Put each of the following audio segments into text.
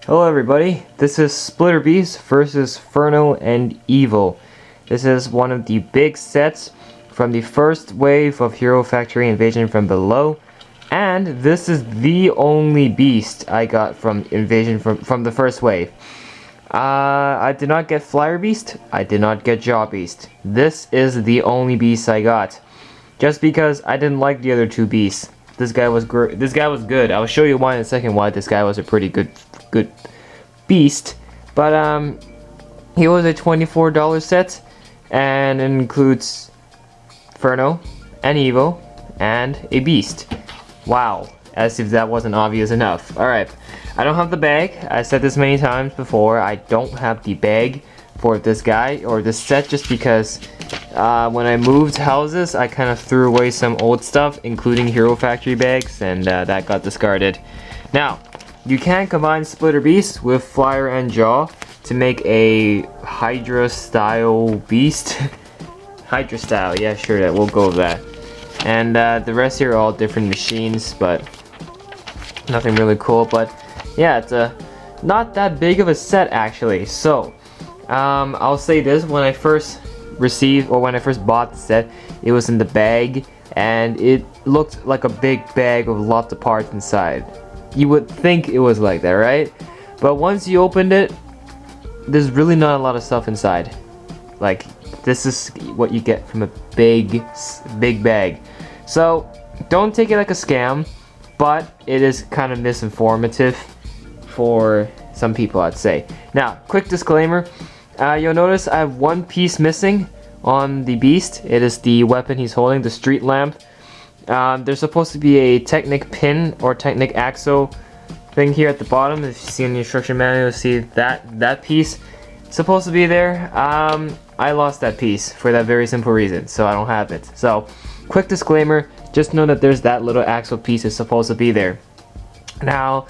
Hello everybody, this is Splitter Beast versus FURNO and EVO. This is one of the big sets from the first wave of Hero Factory Invasion from Below, and this is the only beast I got from Invasion from the first wave. I did not get Flyer Beast, I did not get Jaw Beast. This is the only beast I got, just because I didn't like the other two beasts. This guy was good. I'll show you why in a second why this guy was a pretty good beast, but he was a $24 set and it includes FURNO and EVO and a beast. Wow, as if that wasn't obvious enough. Alright, I don't have the bag. I said this many times before, I don't have the bag for this guy or this set just because when I moved houses I kind of threw away some old stuff, including Hero Factory bags, and that got discarded. Now, you can combine Splitter Beast with Flyer and Jaw to make a Hydra style beast. Hydra style, yeah, sure, that we'll go with that. And the rest here are all different machines, but nothing really cool. But yeah, it's not that big of a set actually. So I'll say this: when I first bought the set, it was in the bag and it looked like a big bag with lots of parts inside. You would think it was like that, right? But once you opened it, there's really not a lot of stuff inside. Like, this is what you get from a big bag. So don't take it like a scam, but it is kind of misinformative for some people, I'd say. Now, quick disclaimer, you'll notice I have one piece missing on the beast. It is the weapon he's holding, the street lamp. There's supposed to be a Technic pin or Technic axle thing here at the bottom. If you see in the instruction manual, you'll see that piece supposed to be there. I lost that piece for that very simple reason, so I don't have it. So, quick disclaimer, just know that there's that little axle piece is supposed to be there. Now,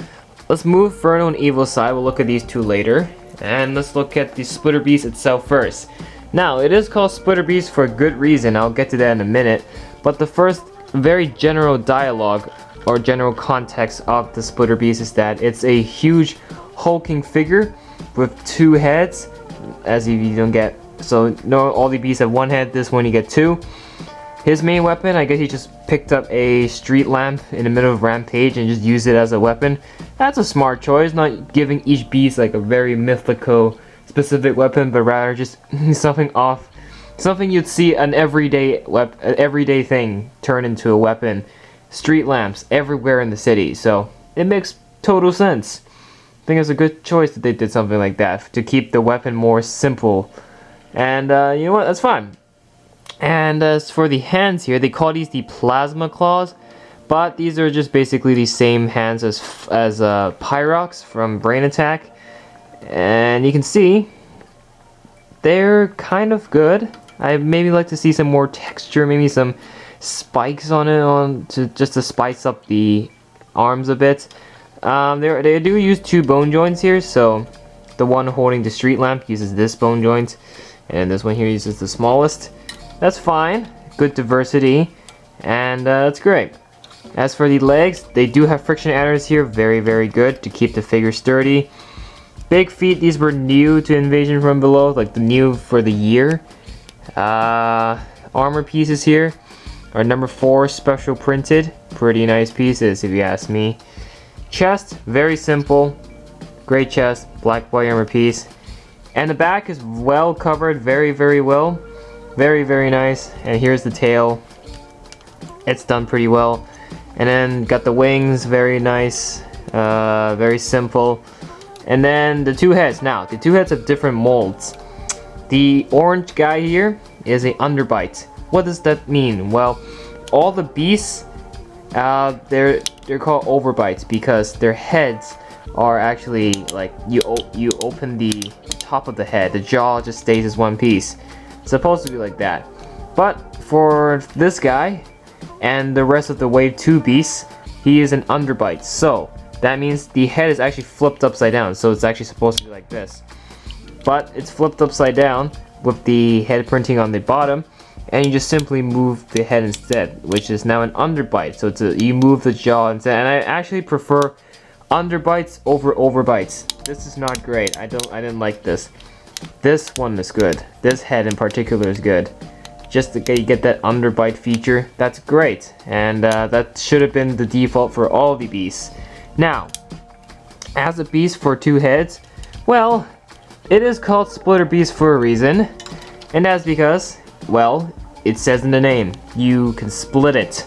let's move FURNO and EVO aside. We'll look at these two later, and let's look at the Splitter Beast itself first. Now, it is called Splitter Beast for a good reason. I'll get to that in a minute, but the first very general dialogue or general context of the Splitter Beast is that it's a huge hulking figure with two heads, as if you don't get, so no, all the beasts have one head, this one you get two. His main weapon, I guess he just picked up a street lamp in the middle of Rampage and just used it as a weapon. That's a smart choice, not giving each beast like a very mythical specific weapon, but rather just something you'd see an everyday thing turn into a weapon. Street lamps everywhere in the city, so it makes total sense. I think it's a good choice that they did something like that to keep the weapon more simple. And you know what? That's fine. And as for the hands here, they call these the plasma claws, but these are just basically the same hands as Pyrox from Brain Attack. And you can see they're kind of good. I maybe like to see some more texture, maybe some spikes on it, just to spice up the arms a bit. They do use two bone joints here, so the one holding the street lamp uses this bone joint, and this one here uses the smallest. That's fine, good diversity, and that's great. As for the legs, they do have friction adders here, very good to keep the figure sturdy. Big feet, these were new to Invasion from Below, like the new for the year. Armor pieces here are number 4 special printed, pretty nice pieces if you ask me. Chest, very simple, great chest, black white armor piece, and the back is well covered, very well, very nice. And here's the tail, it's done pretty well, and then got the wings, very nice, very simple. And then the two heads. Now the two heads have different molds. The orange guy here is a underbite. What does that mean? Well, all the beasts, they're called overbites because their heads are actually like you open the top of the head, the jaw just stays as one piece. It's supposed to be like that. But for this guy and the rest of the Wave 2 beasts, he is an underbite. So that means the head is actually flipped upside down. So it's actually supposed to be like this. But it's flipped upside down with the head printing on the bottom, and you just simply move the head instead, which is now an underbite. So you move the jaw instead, and I actually prefer underbites over overbites. This is not great. I didn't like this. This one is good. This head in particular is good. Just to get that underbite feature, that's great. And that should have been the default for all the beasts. Now, as a beast for 2 heads, well, it is called splitter beast for a reason. And that's because, well, it says in the name, you can split it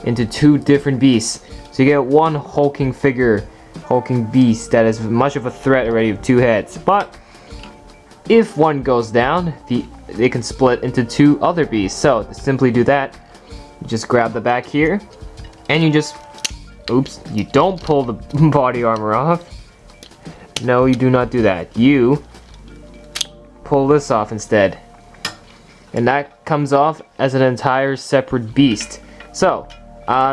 into 2 different beasts. So you get one hulking figure, hulking beast that is much of a threat already with 2 heads. But if one goes down, they can split into 2 other beasts. So to simply do that, you just grab the back here, and you just, oops, you don't pull the body armor off. No, you do not do that. You pull this off instead. And that comes off as an entire separate beast. So,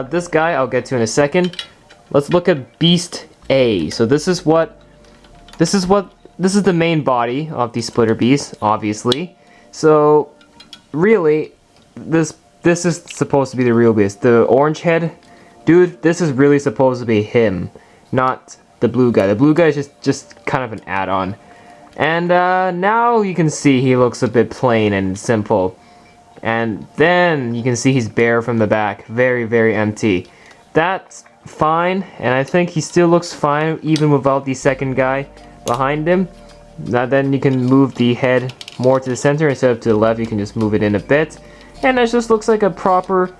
this guy I'll get to in a second. Let's look at Beast A. So this is the main body of the splitter beast, obviously. So really, this is supposed to be the real beast. The orange head, dude, this is really supposed to be him, not the blue guy. The blue guy is just kind of an add-on. And now you can see he looks a bit plain and simple. And then you can see he's bare from the back, very, very empty. That's fine, and I think he still looks fine even without the second guy behind him. Now then you can move the head more to the center instead of to the left. You can just move it in a bit, and it just looks like a proper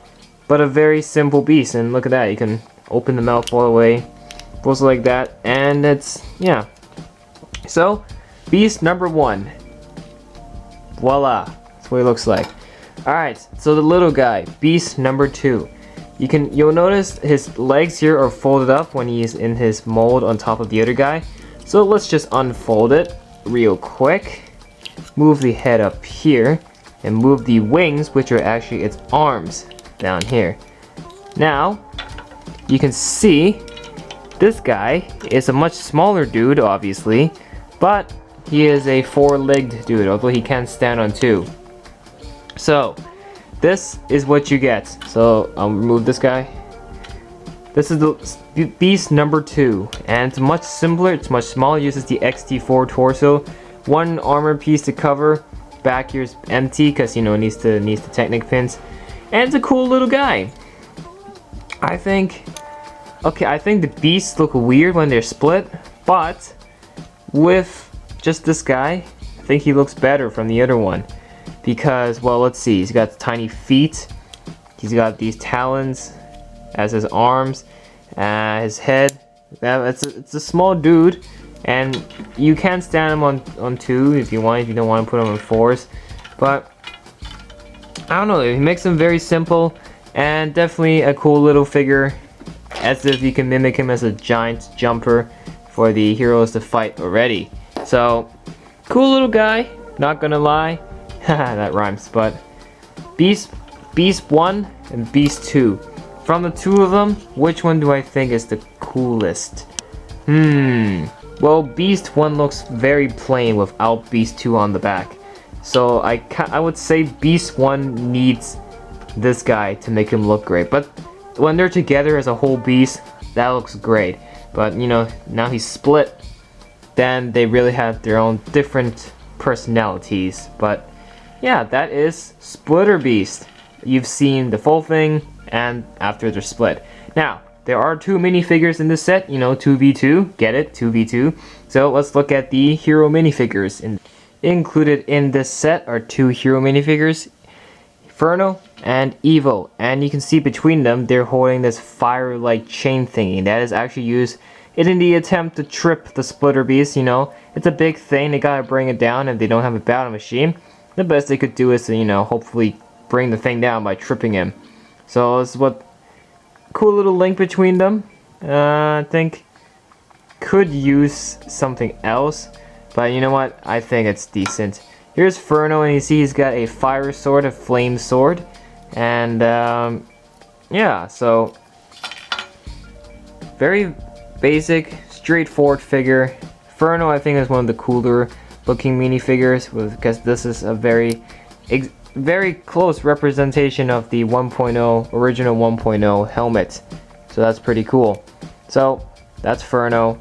but a very simple beast. And look at that, you can open the mouth all the way, goes like that, and it's, yeah. So beast number 1, voila, that's what he looks like. Alright, so the little guy, beast number 2. You'll notice his legs here are folded up when he's in his mold on top of the other guy. So let's just unfold it real quick. Move the head up here and move the wings, which are actually its arms, down here. Now, you can see this guy is a much smaller dude, obviously, but he is a 4-legged dude, although he can stand on 2. So, this is what you get. So, I'll remove this guy. This is the beast number 2, and it's much simpler, it's much smaller, it uses the XT4 torso. 1 armor piece to cover, back here's empty because, you know, it needs the titanic pins. And it's a cool little guy. I think the beasts look weird when they're split, but with just this guy, I think he looks better from the other one. Because, well, let's see, he's got tiny feet, he's got these talons as his arms, his head, it's a small dude, and you can stand him on 2 if you want, if you don't want to put him on 4s, but I don't know, he makes him very simple, and definitely a cool little figure, as if you can mimic him as a giant jumper for the heroes to fight already. So, cool little guy, not gonna lie. That rhymes, but Beast 1 and Beast 2. From the 2 of them, which one do I think is the coolest? Well, Beast 1 looks very plain without Beast 2 on the back. So I would say Beast 1 needs this guy to make him look great. But when they're together as a whole beast, that looks great. But, you know, now he's split, then they really have their own different personalities. But yeah, that is Splitter Beast. You've seen the full thing and after they're split. Now, there are 2 minifigures in this set, you know, 2v2, get it, 2v2. So let's look at the hero minifigures. Included in this set are 2 hero minifigures, FURNO and EVO. And you can see between them, they're holding this fire-like chain thingy. That is actually used in the attempt to trip the Splitter Beast, you know. It's a big thing, they gotta bring it down and they don't have a battle machine. The best they could do is to, you know, hopefully bring the thing down by tripping him. So this is what, cool little link between them. I think could use something else, but you know what? I think it's decent. Here's FURNO, and you see he's got a fire sword, a flame sword, and yeah. So very basic, straightforward figure. FURNO, I think, is one of the cooler looking minifigures because this is a very close representation of the 1.0 original 1.0 helmet, so that's pretty cool. So that's Ferno.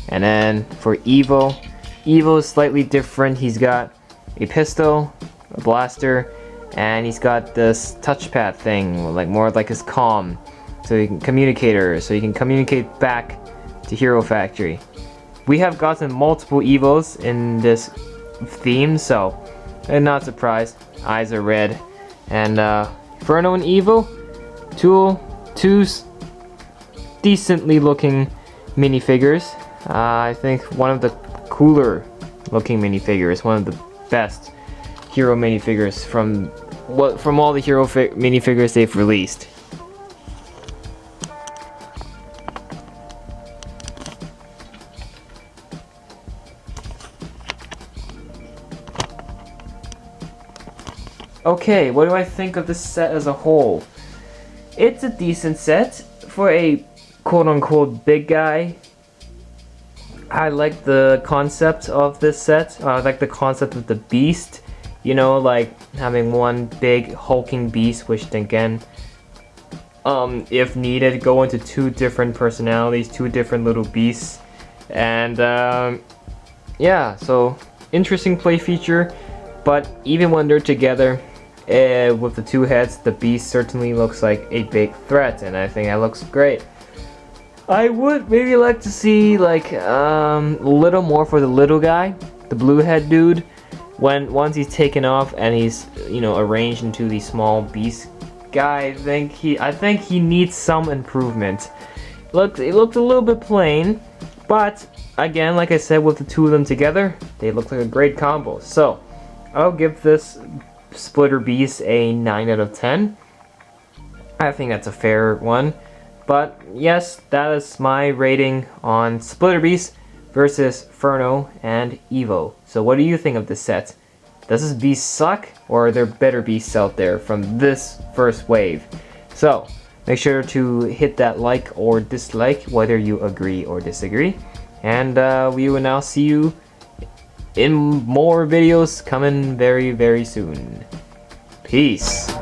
And then for Evo, Evo is slightly different. He's got a pistol, a blaster, and he's got this touchpad thing, like more like his comm, so he can communicate back to Hero Factory. We have gotten multiple Evos in this theme, so I'm not surprised. Eyes are red. And Ferno and EVO, two decently looking minifigures. I think one of the cooler looking minifigures, one of the best hero minifigures from all the hero minifigures they've released. Okay, what do I think of this set as a whole? It's a decent set for a quote-unquote big guy. I like the concept of this set. I like the concept of the beast. You know, like having one big hulking beast, which then again, if needed, go into two different personalities, two different little beasts. And yeah, so interesting play feature. But even when they're together, with the two heads, the beast certainly looks like a big threat, and I think that looks great. I would maybe like to see like a little more for the little guy, the blue head dude. Once he's taken off and he's, you know, arranged into the small beast guy, I think he needs some improvement. It looked a little bit plain, but again, like I said, with the two of them together, they look like a great combo. So I'll give this Splitter Beast a 9 out of 10. I think that's a fair one. But yes, that is my rating on Splitter Beast versus Ferno and EVO. So what do you think of this set? Does this beast suck, or are there better beasts out there from this first wave? So make sure to hit that like or dislike, whether you agree or disagree. And we will now see you in more videos coming very, very soon. Peace.